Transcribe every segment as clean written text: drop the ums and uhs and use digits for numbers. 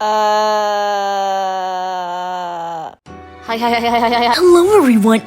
Hi. Hello, everyone.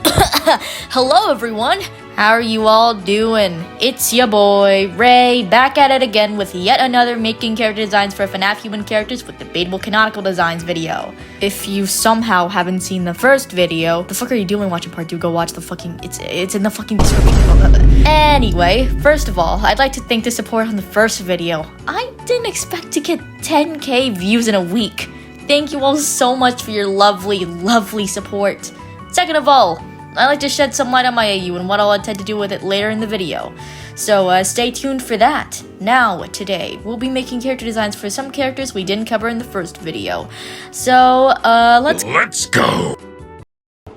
Hello, everyone. How are you all doing? It's your boy, Ray, back at it again with yet another making character designs for FNaF human characters with debatable canonical designs video. If you somehow haven't seen the first video, the fuck are you doing watching part 2? Go watch the fucking, it's in the fucking description. Anyway, first of all, I'd like to thank the support on the first video. I didn't expect to get 10k views in a week. Thank you all so much for your lovely support. Second of all, I like to shed some light on my AU and what I'll intend to do with it later in the video. So stay tuned for that. Now, today, we'll be making character designs for some characters we didn't cover in the first video. So, let's go!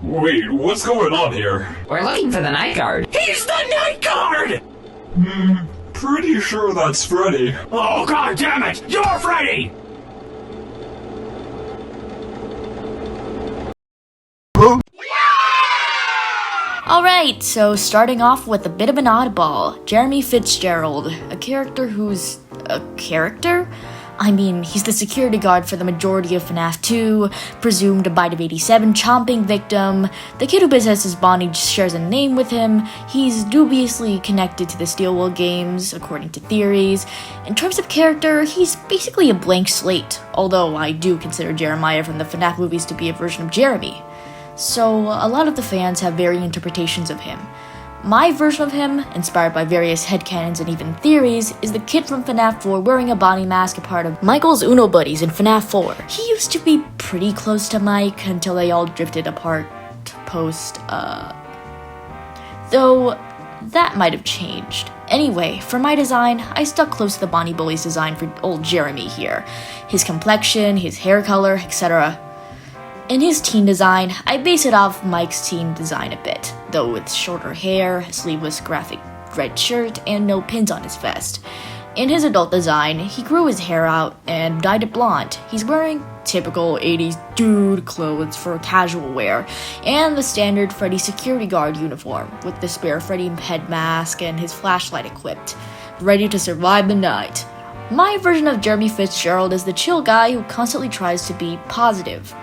Wait, what's going on here? We're looking for the night guard. He's the night guard! Pretty sure that's Freddy. Oh, god damn it! You're Freddy! Alright, so starting off with a bit of an oddball, Jeremy Fitzgerald, a character who's a character? I mean, he's the security guard for the majority of FNaF 2, presumed a bite of 87 chomping victim, the kid who possesses Bonnie shares a name with him, he's dubiously connected to the Steelwell games, according to theories. In terms of character, he's basically a blank slate, although I do consider Jeremiah from the FNaF movies to be a version of Jeremy. So, a lot of the fans have varying interpretations of him. My version of him, inspired by various headcanons and even theories, is the kid from FNaF 4 wearing a Bonnie mask, a part of Michael's Uno buddies in FNaF 4. He used to be pretty close to Mike until they all drifted apart post, though that might have changed. Anyway, for my design, I stuck close to the Bonnie Bully's design for old Jeremy here. His complexion, his hair color, etc. In his teen design, I base it off Mike's teen design a bit, though with shorter hair, sleeveless graphic red shirt, and no pins on his vest. In his adult design, he grew his hair out and dyed it blonde. He's wearing typical 80s dude clothes for casual wear, and the standard Freddy security guard uniform, with the spare Freddy head mask and his flashlight equipped, ready to survive the night. My version of Jeremy Fitzgerald is the chill guy who constantly tries to be positive,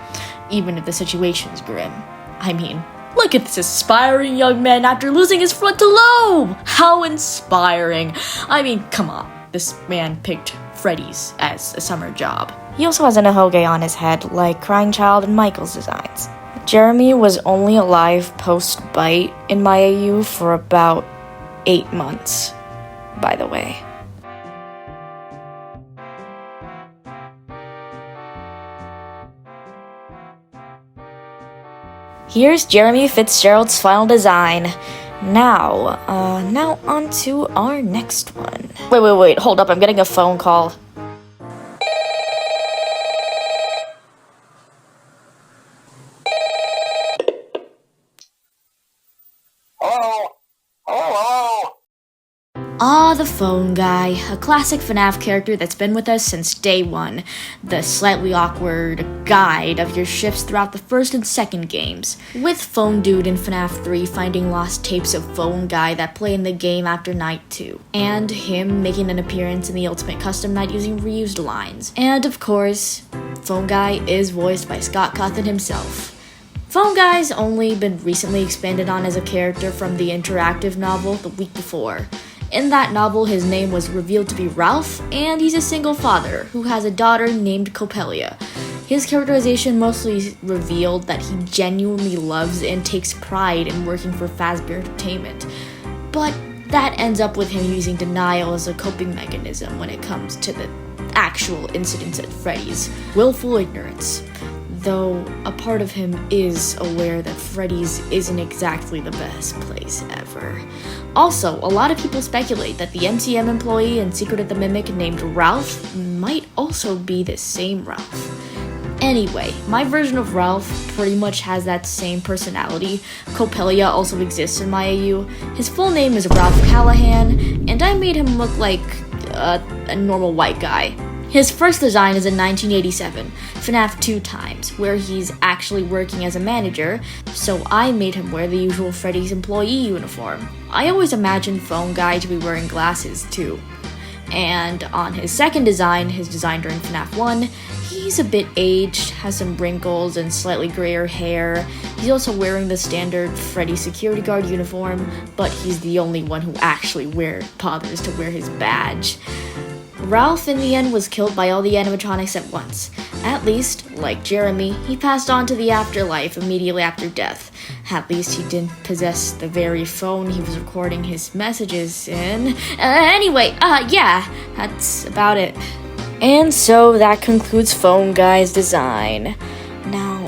even if the situation's grim. I mean, look at this aspiring young man after losing his frontal lobe! How inspiring! I mean, come on, this man picked Freddy's as a summer job. He also has an ahoge on his head, like Crying Child and Michael's designs. Jeremy was only alive post-bite in my AU for about 8 months, by the way. Here's Jeremy Fitzgerald's final design. Now on to our next one. Wait, hold up, I'm getting a phone call. Ah, the phone guy, a classic FNaF character that's been with us since day one, the slightly awkward guide of your shifts throughout the first and second games, with Phone Dude in FNaF 3 finding lost tapes of Phone Guy that play in the game after Night 2, and him making an appearance in the Ultimate Custom Night using reused lines. And of course, Phone Guy is voiced by Scott Cawthon himself. Phone Guy's only been recently expanded on as a character from the interactive novel the week before. In that novel, his name was revealed to be Ralph, and he's a single father who has a daughter named Coppelia. His characterization mostly revealed that he genuinely loves and takes pride in working for Fazbear Entertainment, but that ends up with him using denial as a coping mechanism when it comes to the actual incidents at Freddy's. Willful ignorance. Though a part of him is aware that Freddy's isn't exactly the best place ever. Also, a lot of people speculate that the MCM employee in Secret of the Mimic named Ralph might also be the same Ralph. Anyway, my version of Ralph pretty much has that same personality. Coppelia also exists in my AU. His full name is Ralph Callahan, and I made him look like a normal white guy. His first design is in 1987, FNaF 2 times, where he's actually working as a manager, so I made him wear the usual Freddy's employee uniform. I always imagined Phone Guy to be wearing glasses too. And on his second design, his design during FNaF 1, he He's a bit aged, has some wrinkles and slightly grayer hair. He's also wearing the standard Freddy security guard uniform, but he's the only one who actually bothers to wear his badge. Ralph, in the end, was killed by all the animatronics at once. At least, like Jeremy, he passed on to the afterlife immediately after death. At least he didn't possess the very phone he was recording his messages in. Anyway, yeah, that's about it. And so that concludes Phone Guy's design. Now,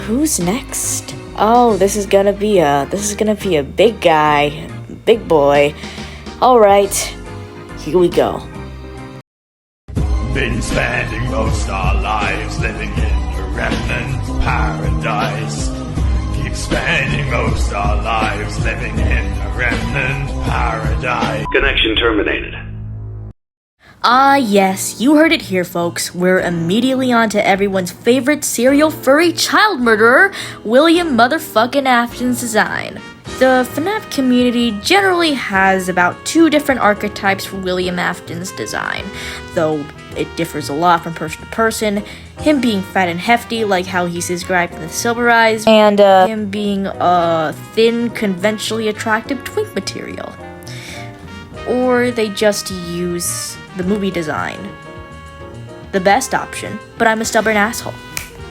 who's next? Oh, this is gonna be a big guy, big boy. All right, here we go. Been spending most our lives living in a remnant paradise. Keep spending most our lives living in a remnant paradise. Connection terminated. Ah, yes, you heard it here, folks. We're immediately on to everyone's favorite serial furry child murderer, William motherfucking Afton's design. The FNaF community generally has about 2 different archetypes for William Afton's design, though it differs a lot from person to person, him being fat and hefty like how he's described in the Silver Eyes, and him being a thin, conventionally attractive twink material. Or they just use the movie design. The best option, but I'm a stubborn asshole.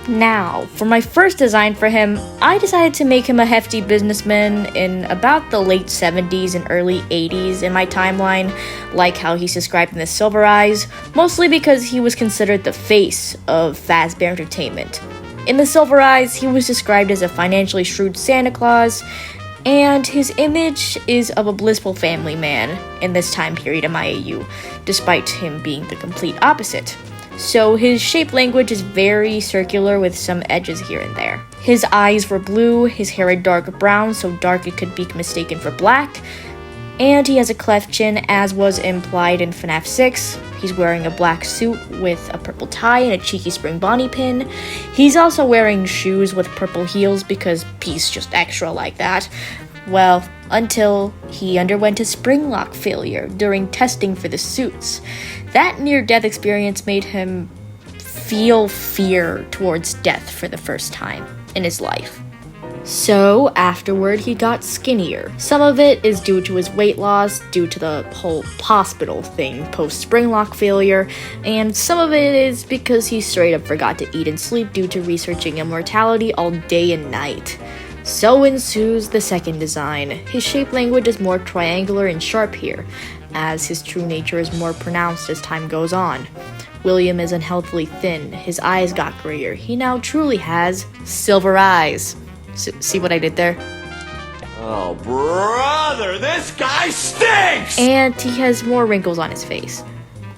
Now, for my first design for him, I decided to make him a hefty businessman in about the late 70s and early 80s in my timeline, like how he's described in the Silver Eyes, mostly because he was considered the face of Fazbear Entertainment. In the Silver Eyes, he was described as a financially shrewd Santa Claus, and his image is of a blissful family man in this time period of my AU, despite him being the complete opposite. So his shape language is very circular with some edges here and there. His eyes were blue, his hair a dark brown, so dark it could be mistaken for black, and he has a cleft chin, as was implied in FNaF 6. He's wearing a black suit with a purple tie and a cheeky spring bonnie pin. He's also wearing shoes with purple heels because he's just extra like that. Well, until he underwent a spring lock failure during testing for the suits. That near-death experience made him feel fear towards death for the first time in his life. So, afterward, he got skinnier. Some of it is due to his weight loss, due to the whole hospital thing post-spring lock failure, and some of it is because he straight up forgot to eat and sleep due to researching immortality all day and night. So ensues the second design. His shape language is more triangular and sharp here, as his true nature is more pronounced as time goes on. William is unhealthily thin, his eyes got grayer, he now truly has silver eyes. See what I did there? Oh, brother, this guy stinks! And he has more wrinkles on his face.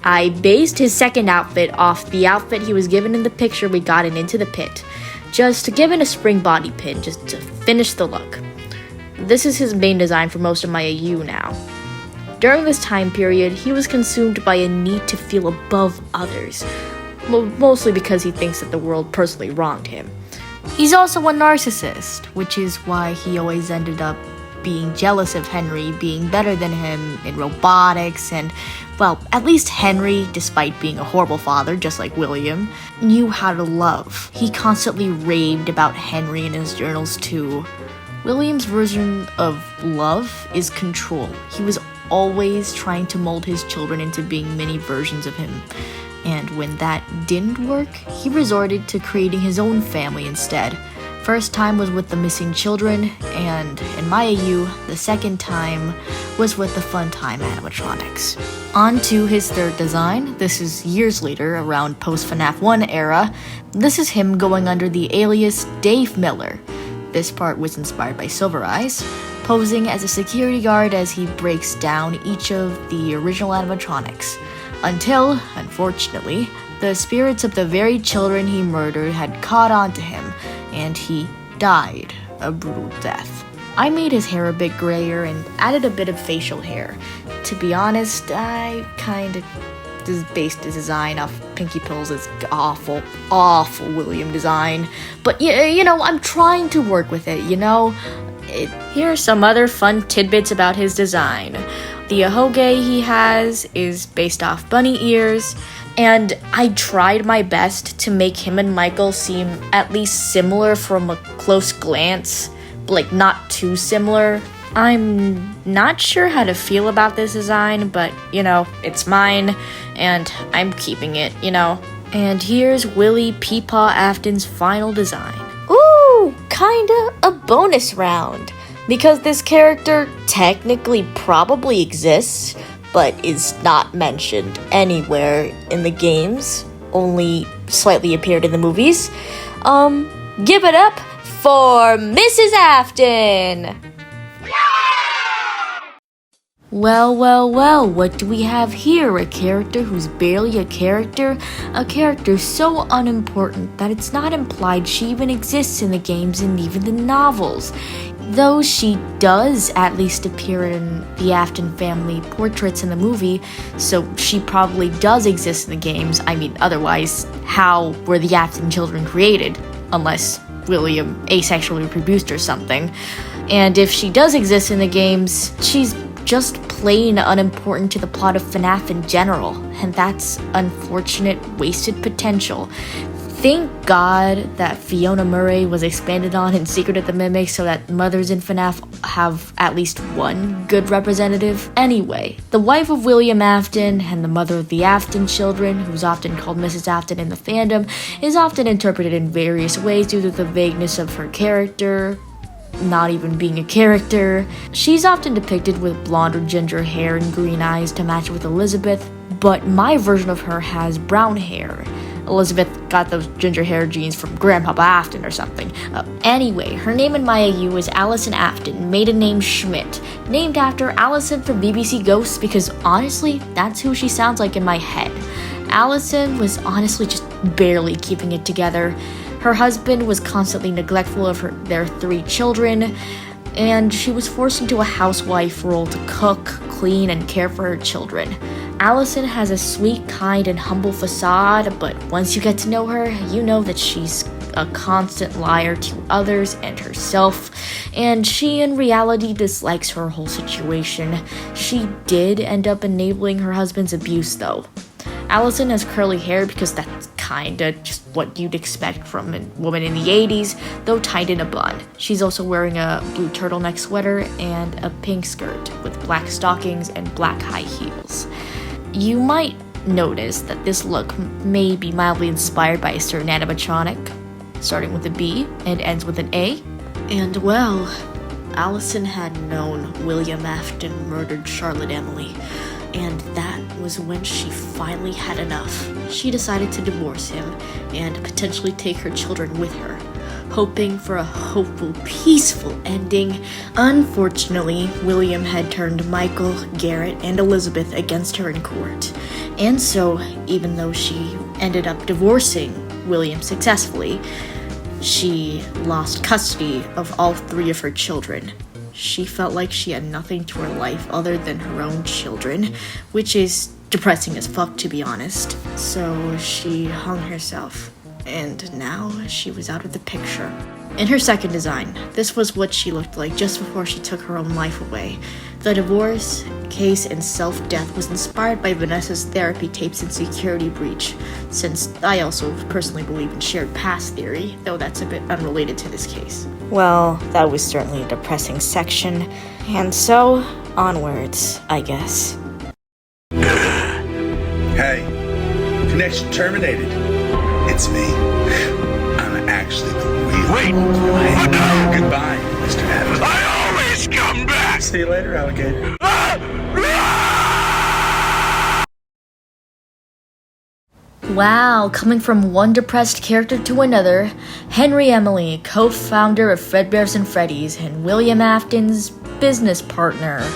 I based his second outfit off the outfit he was given in the picture we got in Into the Pit. Just given a spring body pin, just to finish the look. This is his main design for most of my AU now. During this time period, he was consumed by a need to feel above others, mostly because he thinks that the world personally wronged him. He's also a narcissist, which is why he always ended up being jealous of Henry being better than him in robotics, and, well, at least Henry, despite being a horrible father, just like William, knew how to love. He constantly raved about Henry in his journals too. William's version of love is control. He was always trying to mold his children into being mini versions of him. And when that didn't work, he resorted to creating his own family instead. First time was with the missing children, and in my AU, the second time was with the Fun Time animatronics. On to his third design. This is years later, around post-FNaF 1 era. This is him going under the alias Dave Miller. This part was inspired by Silver Eyes, posing as a security guard as he breaks down each of the original animatronics. Until, unfortunately, the spirits of the very children he murdered had caught on to him, and he died a brutal death. I made his hair a bit grayer and added a bit of facial hair. To be honest, I kinda just based his design off Pinky Pill's awful William design. But you know, I'm trying to work with it, you know? Here are some other fun tidbits about his design. The ahoge he has is based off bunny ears. And I tried my best to make him and Michael seem at least similar from a close glance, but like not too similar. I'm not sure how to feel about this design, but it's mine, and I'm keeping it, And here's Willie Peepaw Afton's final design. Ooh, kinda a bonus round, because this character technically probably exists, but is not mentioned anywhere in the games, only slightly appeared in the movies. Give it up for Mrs. Afton! Well, what do we have here? A character who's barely a character so unimportant that it's not implied she even exists in the games and even the novels. Though she does at least appear in the Afton family portraits in the movie, so she probably does exist in the games. I mean, otherwise, how were the Afton children created? Unless William asexually reproduced or something. And if she does exist in the games, she's just plain unimportant to the plot of FNaF in general, and that's unfortunate wasted potential. Thank God that Fiona Murray was expanded on in Secret of the Mimic so that mothers in FNaF have at least one good representative. Anyway, the wife of William Afton and the mother of the Afton children, who's often called Mrs. Afton in the fandom, is often interpreted in various ways due to the vagueness of her character, not even being a character. She's often depicted with blonde or ginger hair and green eyes to match with Elizabeth, but my version of her has brown hair. Elizabeth got those ginger hair genes from Grandpapa Afton or something. Anyway, her name in my AU is Allison Afton, maiden name Schmidt, named after Allison from BBC Ghosts because honestly, that's who she sounds like in my head. Allison was honestly just barely keeping it together. Her husband was constantly neglectful of their 3 children, and she was forced into a housewife role to cook, clean, and care for her children. Allison has a sweet, kind, and humble facade, but once you get to know her, you know that she's a constant liar to others and herself, and she in reality dislikes her whole situation. She did end up enabling her husband's abuse, though. Allison has curly hair because that's kinda just what you'd expect from a woman in the 80s, though tied in a bun. She's also wearing a blue turtleneck sweater and a pink skirt with black stockings and black high heels. You might notice that this look may be mildly inspired by a certain animatronic, starting with a B and ends with an A. And well, Allison had known William Afton murdered Charlotte Emily, and that was when she finally had enough. She decided to divorce him and potentially take her children with her, hoping for a hopeful, peaceful ending. Unfortunately, William had turned Michael, Garrett, and Elizabeth against her in court. And so, even though she ended up divorcing William successfully, she lost custody of all 3 of her children. She felt like she had nothing to her life other than her own children, which is depressing as fuck, to be honest. So she hung herself, and now she was out of the picture. In her second design, this was what she looked like just before she took her own life away. The divorce case and self-death was inspired by Vanessa's therapy tapes and security breach, since I also personally believe in shared past theory, though that's a bit unrelated to this case. Well, that was certainly a depressing section, and so, onwards, I guess. Hey, connection terminated. It's me. I'm actually the real. Wait! What now? Goodbye, Mr. Adams. I always come back! See you later, alligator. Wow, coming from one depressed character to another, Henry Emily, co-founder of Fredbear's and Freddy's, and William Afton's business partner.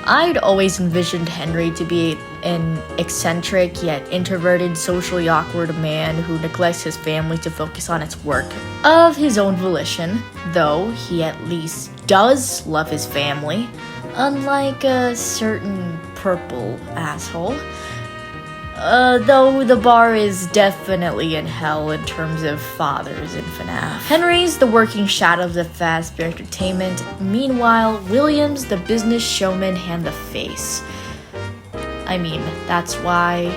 I'd always envisioned Henry to be an eccentric yet introverted, socially awkward man who neglects his family to focus on its work of his own volition, though he at least does love his family, unlike a certain purple asshole. Though the bar is definitely in hell in terms of fathers in FNaF. Henry's the working shadow of the Fazbear Entertainment. Meanwhile, William's the business showman and the face. I mean, that's why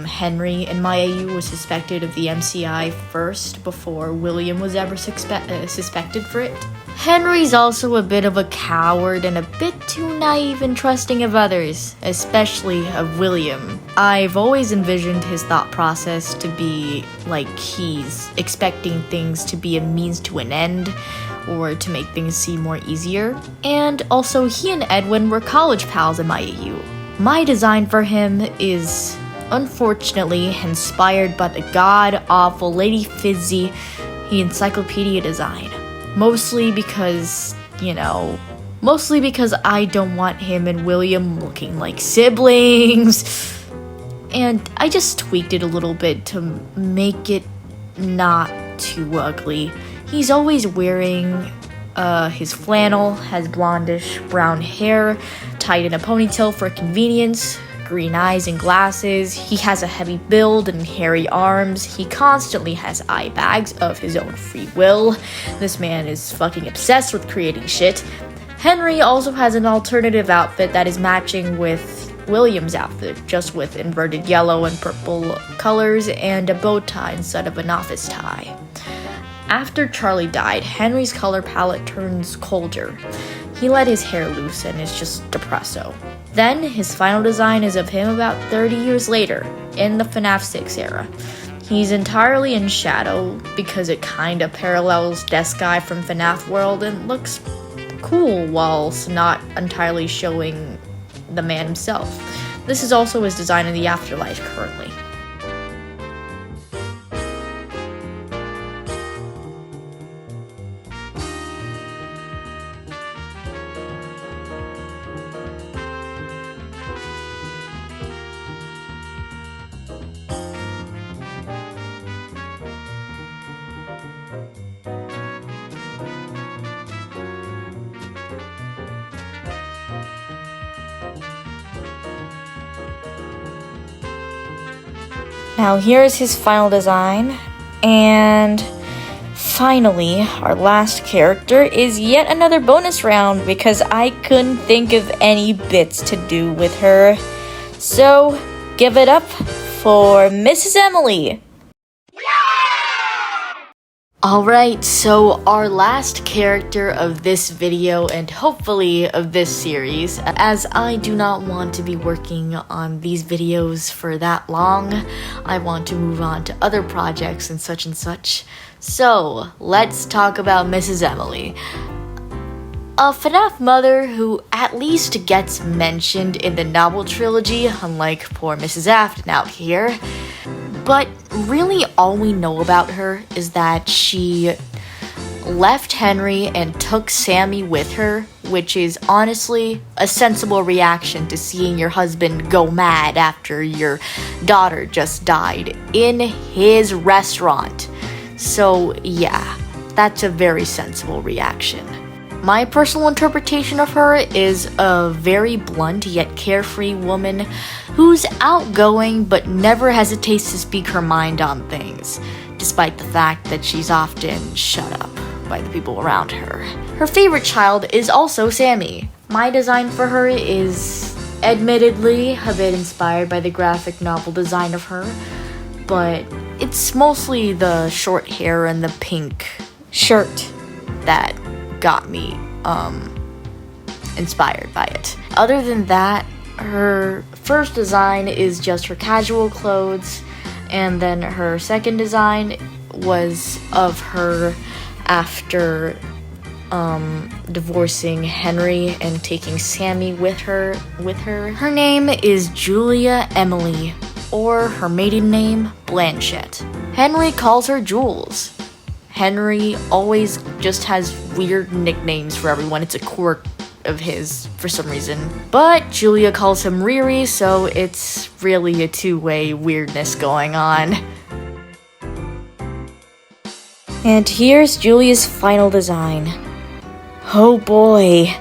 Henry in my AU was suspected of the MCI first before William was ever suspected for it. Henry's also a bit of a coward and a bit too naive and trusting of others, especially of William. I've always envisioned his thought process to be like he's expecting things to be a means to an end, or to make things seem more easier. And also, he and Edwin were college pals in my AU. My design for him is, unfortunately, inspired by the god-awful Lady Fizzy encyclopedia design. Mostly because I don't want him and William looking like siblings. And I just tweaked it a little bit to make it not too ugly. He's always wearing his flannel, has blondish brown hair, tied in a ponytail for convenience, green eyes and glasses. He has a heavy build and hairy arms. He constantly has eye bags of his own free will. This man is fucking obsessed with creating shit. Henry also has an alternative outfit that is matching with William's outfit, just with inverted yellow and purple colors and a bow tie instead of an office tie. After Charlie died, Henry's color palette turns colder. He let his hair loose and is just depresso. Then, his final design is of him about 30 years later, in the FNaF 6 era. He's entirely in shadow because it kinda parallels Desk Guy from FNaF World and looks cool whilst not entirely showing the man himself. This is also his design in the afterlife currently. Now here's his final design, and finally, our last character is yet another bonus round because I couldn't think of any bits to do with her. So, give it up for Mrs. Emily! Alright, so our last character of this video and hopefully of this series, as I do not want to be working on these videos for that long, I want to move on to other projects and such. So, let's talk about Mrs. Emily. A FNaF mother who at least gets mentioned in the novel trilogy, unlike poor Mrs. Afton out here. But really all we know about her is that she left Henry and took Sammy with her, which is honestly a sensible reaction to seeing your husband go mad after your daughter just died in his restaurant. So yeah, that's a very sensible reaction. My personal interpretation of her is a very blunt yet carefree woman who's outgoing but never hesitates to speak her mind on things, despite the fact that she's often shut up by the people around her. Her favorite child is also Sammy. My design for her is admittedly a bit inspired by the graphic novel design of her, but it's mostly the short hair and the pink shirt that got me inspired by it. Other than that, her first design is just her casual clothes, and then her second design was of her after divorcing Henry and taking Sammy with her. Her name is Julia Emily, or her maiden name, Blanchette. Henry calls her Jules. Henry always just has weird nicknames for everyone. It's a quirk of his for some reason. But Julia calls him Riri, so it's really a two-way weirdness going on. And here's Julia's final design. Oh boy,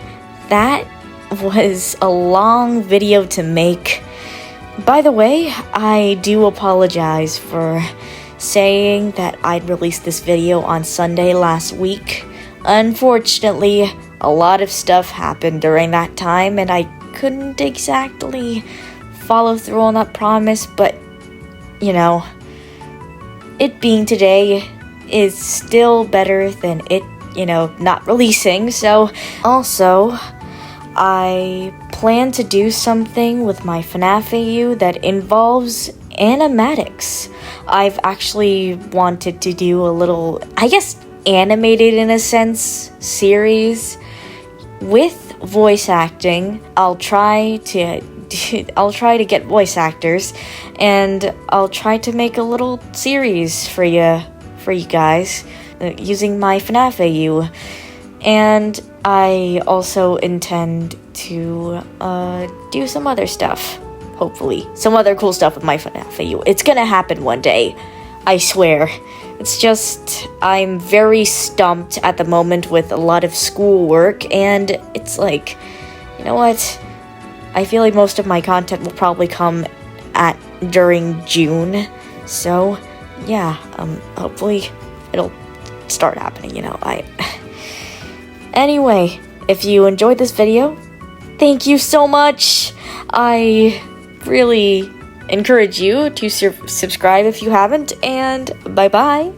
that was a long video to make. By the way, I do apologize for saying that I'd released this video on Sunday last week. Unfortunately, a lot of stuff happened during that time and I couldn't exactly follow through on that promise, but you know, it being today is still better than it, you know, not releasing. So, also, I plan to do something with my FNaF AU that involves animatics. I've actually wanted to do a little, I guess, animated in a sense, series with voice acting. I'll try to get voice actors, and I'll try to make a little series for you guys using my FNaF AU. And I also intend to do some other stuff, hopefully. Some other cool stuff with my FNaF AU. It's gonna happen one day, I swear. It's just, I'm very stumped at the moment with a lot of schoolwork, and it's like, you know what? I feel like most of my content will probably come during June. So, yeah, hopefully it'll start happening, you know. Anyway, if you enjoyed this video, thank you so much. I really encourage you to subscribe if you haven't, and bye-bye.